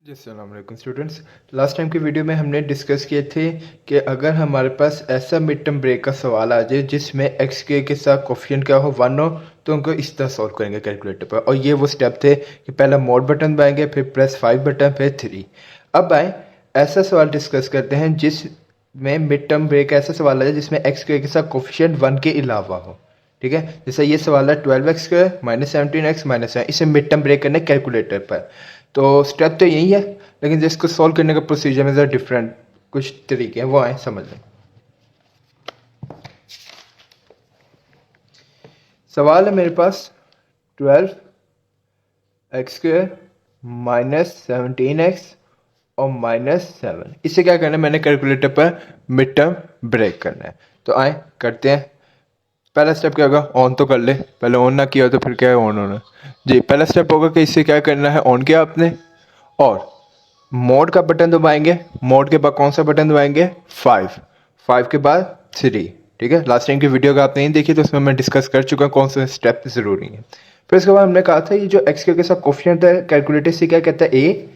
जी अस्सलाम वालेकुम students. Last time की वीडियो में हमने डिस्कस किए थे कि अगर हमारे पास ऐसा मिड टर्म ब्रेक का सवाल आ जाए जिसमें एक्स के साथ कोफिशिएंट क्या हो 1 हो तो उनको इस तरह सॉल्व करेंगे कैलकुलेटर पर। और ये वो स्टेप थे कि पहला मोड बटन दबाएंगे, फिर प्रेस 5 बटन, फिर 3। अब आए ऐसा सवाल डिस्कस करते हैं जिसमें मिड टर्म ब्रेक ऐसा सवाल आ जाए जिसमें एक्स के साथ कोफिशिएंट 1 के अलावा हो। ठीक है, जैसे ये सवाल है 12x² माइनस 17x माइनस 7। इसे मिड टर्म ब्रेक करना है कैलकुलेटर पर। तो स्टेप तो यही है, लेकिन जिसको सॉल्व करने का प्रोसीजर में ज़रा डिफरेंट कुछ तरीके हैं, वो आए समझ लें। सवाल है मेरे पास 12x² माइनस 17x और माइनस 7। इसे क्या करना है, मैंने कैलकुलेटर पर मिड टर्म ब्रेक करना है। तो आए करते हैं। पहला स्टेप क्या होगा, ऑन तो कर ले, पहले ऑन ना किया तो फिर क्या है ऑन होना। जी, पहला स्टेप होगा कि इससे क्या करना है, ऑन किया आपने और मोड का बटन दबाएंगे। मोड के बाद कौन सा बटन दबाएंगे, 5 के बाद 3। ठीक है, लास्ट टाइम की वीडियो अगर आप नहीं देखी तो उसमें मैं डिस्कस कर चुका हूँ कौन सा स्टेप जरूरी है। फिर उसके बाद हमने कहा था ये जो एक्स के साथ कोफिशिएंट है कैलकुलेटर से क्या कहता है ए,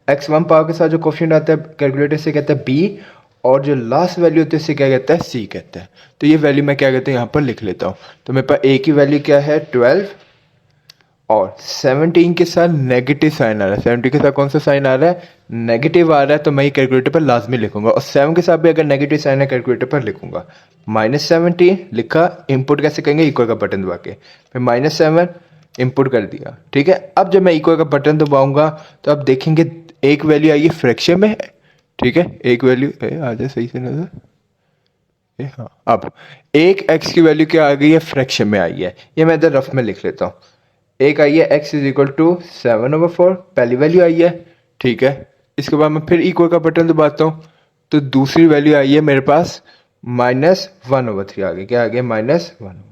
x1 पावर के साथ जो कोफिशिएंट आता है कैलकुलेटर से कहता है बी, और जो लास्ट वैल्यू होती है इससे क्या कहता है सी कहता है। तो ये वैल्यू मैं क्या कहता हूँ यहाँ पर लिख लेता हूँ। तो मेरे पास ए की वैल्यू क्या है 12 और 17 के साथ नेगेटिव साइन आ रहा है। 17 के साथ कौन सा साइन आ रहा है, नेगेटिव आ रहा है, तो मैं ये कैलकुलेटर पर लाजमी लिखूंगा। और 7 के साथ भी अगर नेगेटिव साइन है कैलकुलेटर पर लिखूंगा। -17 लिखा, इनपुट कैसे करेंगे, इक्वल का बटन दबा के, फिर -7 इनपुट कर दिया। ठीक है, अब जब मैं इक्वल का बटन दबाऊंगा तो आप देखेंगे एक वैल्यू आई है फ्रैक्शन में। ठीक है, एक वैल्यू आ जाए सही से नजर, हाँ। अब एक x की वैल्यू क्या आ गई है, फ्रैक्शन में आई है। ये मैं इधर रफ में लिख लेता हूँ। एक आई है x इज इक्वल टू 7/4, पहली वैल्यू आई है। ठीक है, इसके बाद मैं फिर इक्वल का बटन दबाता हूँ तो दूसरी वैल्यू आई है मेरे पास -1/3 आ गई। क्या आ गया, -1/3।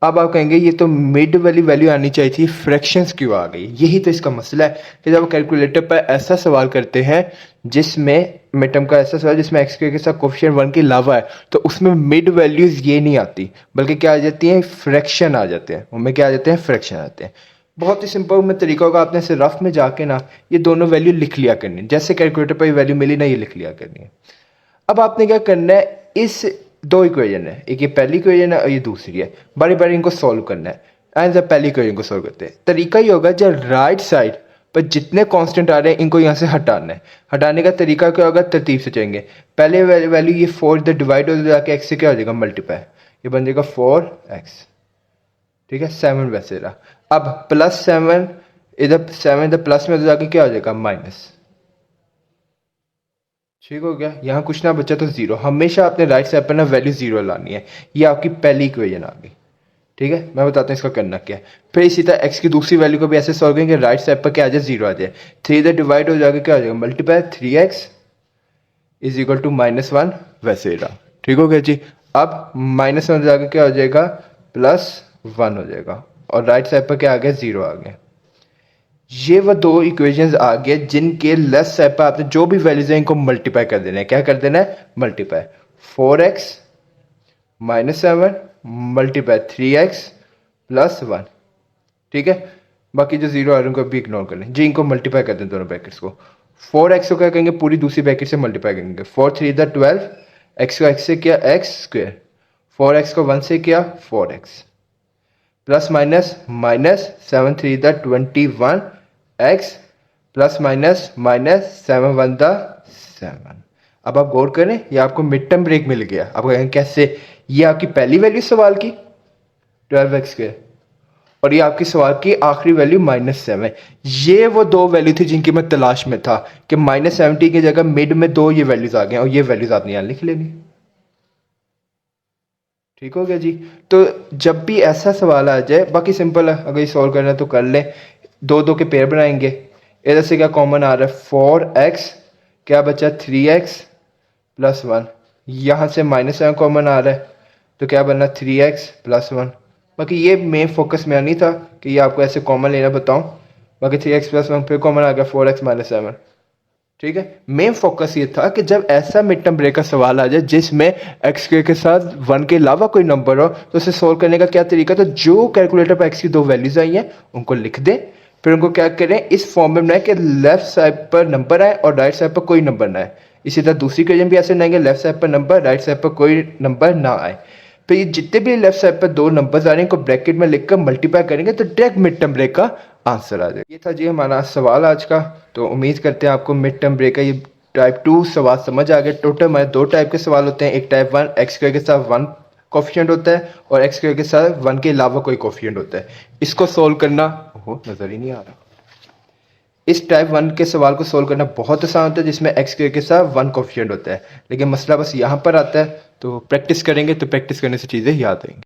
अब आप कहेंगे ये तो मिड वाली वैल्यू आनी चाहिए थी, फ्रैक्शंस क्यों आ गई। यही तो इसका मसला है कि जब कैलकुलेटर पर ऐसा सवाल करते हैं जिसमें मिड टर्म का ऐसा सवाल जिसमें एक्स के साथ कोफिशिएंट 1 के अलावा है, तो उसमें मिड वैल्यूज ये नहीं आती, बल्कि क्या आ जाती हैं, फ्रैक्शन आ जाते हैं। उनमें क्या आ जाते हैं, फ्रैक्शन आते हैं। बहुत ही सिंपल में तरीका होगा, आपने से रफ में जाके ना ये दोनों वैल्यू लिख लिया करनी, जैसे कैलकुलेटर पर ये वैल्यू मिली ना, ये लिख लिया करनी है। अब आपने क्या करना है, इस दो इक्वेशन है, एक ये पहली इक्वेशन है और ये दूसरी है, बारी बारी इनको सॉल्व करना है। एंड जब पहली इक्वेशन को सॉल्व करते हैं, तरीका ये होगा जब राइट साइड पर जितने कांस्टेंट आ रहे हैं इनको यहाँ से हटाना है। हटाने का तरीका क्या होगा, तरतीब से चलेंगे। पहले वैल्यू ये 4 इधर डिवाइड हो जाके एक्स से क्या हो जाएगा, मल्टीप्लाई, ये बन जाएगा 4x। ठीक है, 7 वैसे रहा। अब +7 इधर, 7 इधर प्लस में जाके क्या हो जाएगा, माइनस। ठीक हो गया, यहाँ कुछ ना बचा तो 0। हमेशा अपने राइट साइड पर ना वैल्यू 0 लानी है। ये आपकी पहली इक्वेशन आ गई। ठीक है, मैं बताता हूँ इसका करना क्या है। फिर इसी तरह x की दूसरी वैल्यू को भी ऐसे सॉल्व करेंगे, राइट साइड पर क्या आ जाए, 0 आ जाए। 3 इधर डिवाइड हो जाएगा, क्या हो जाएगा, multiply 3x is equal to -1 वैसे रहा। ठीक हो गया जी। अब -1 जाकर क्या हो जाएगा, +1 हो जाएगा, और राइट साइड पर क्या आ गया, 0 आ गया। ये वो दो इक्वेशंस आ गए जिनके लेफ्ट साइड पर आपने जो भी वैल्यूज है इनको मल्टीप्लाई कर देना है। क्या कर देना है, मल्टीप्लाई। 4x -7 multiply 3x +1। ठीक है, बाकी जो 0 आ रहे हैं उनको भी इग्नोर कर लें जी, इनको मल्टीप्लाई कर दें दोनों ब्रैकेट्स को। 4x को क्या करेंगे, पूरी दूसरी ब्रैकेट से मल्टीप्लाई करेंगे। 4 3 इधर 12, x को x से किया x², 4x को 1 से किया 4x, plus minus minus 7 3 the 21 x plus minus minus 7 1 the 7। अब आप गौर करें, ये आपको मिड टर्म ब्रेक मिल गया। आप कहेंगे कैसे, ये आपकी पहली वैल्यू सवाल की 12x², और ये आपकी सवाल की आखिरी वैल्यू -7। ये वो दो वैल्यू थी जिनकी मैं तलाश में था कि -70 की जगह मिड में दो ये वैल्यूज आ गए, और ये वैल्यूज आपने यहां लिख लेनी। ठीक हो गया जी। तो जब भी ऐसा सवाल आ जाए, बाकी सिंपल है, अगर ये सॉल्व करना है तो कर लें। 2 2 के पेयर बनाएंगे। इधर से क्या कॉमन आ रहा है, 4x, क्या बचा 3x +1। यहाँ से -7 कॉमन आ रहा है तो क्या बनना 3x +1। बाकी ये मेन फोकस में नहीं था कि ये आपको ऐसे कॉमन लेना बताऊं। बाकी 3x +1 फिर कॉमन आ गया 4x -7। ठीक है, मेन फोकस ये था कि जब ऐसा मिड टर्म ब्रेक का सवाल आ जाए जिसमें एक्स के साथ 1 के अलावा कोई नंबर हो तो उसे सोल्व करने का क्या तरीका था। जो कैलकुलेटर पर एक्स की दो वैल्यूज आई हैं उनको लिख दे, फिर उनको क्या करें, इस फॉर्म में बनाए कि लेफ्ट साइड पर नंबर आए और राइट साइड पर कोई नंबर ना आए। इसी तरह दूसरी इक्वेशन भी ऐसे बनाएंगे, लेफ्ट साइड पर नंबर, राइट साइड पर कोई नंबर ना आए। फिर ये जितने भी लेफ्ट साइड पर दो नंबर्स आ रहे हैं इनको ब्रैकेट में लिखकर मल्टीप्लाई करेंगे तो डायरेक्ट मिड टर्म ब्रेक का आंसर आ जाएगा। ये था जी हमारा सवाल आज का। तो उम्मीद करते हैं आपको मिड टर्म ब्रेक का ये टाइप 2 सवाल समझ आ गया। टोटल हमारे दो टाइप के सवाल होते हैं, एक टाइप 1 एक्स स्क्वायर के साथ 1 कोफिशिएंट होता है और एक्स स्क्वायर के साथ 1 के अलावा कोई कोफिशिएंट होता है। इसको सोल्व करना नजर ही नहीं आ रहा। इस टाइप 1 के सवाल को सोल्व करना बहुत आसान होता है जिसमें एक्स स्क्वायर के साथ 1 कोफिशिएंट होता है, लेकिन मसला बस यहाँ पर आता है। तो प्रैक्टिस करेंगे तो प्रैक्टिस करने से चीज़ें याद आएंगी।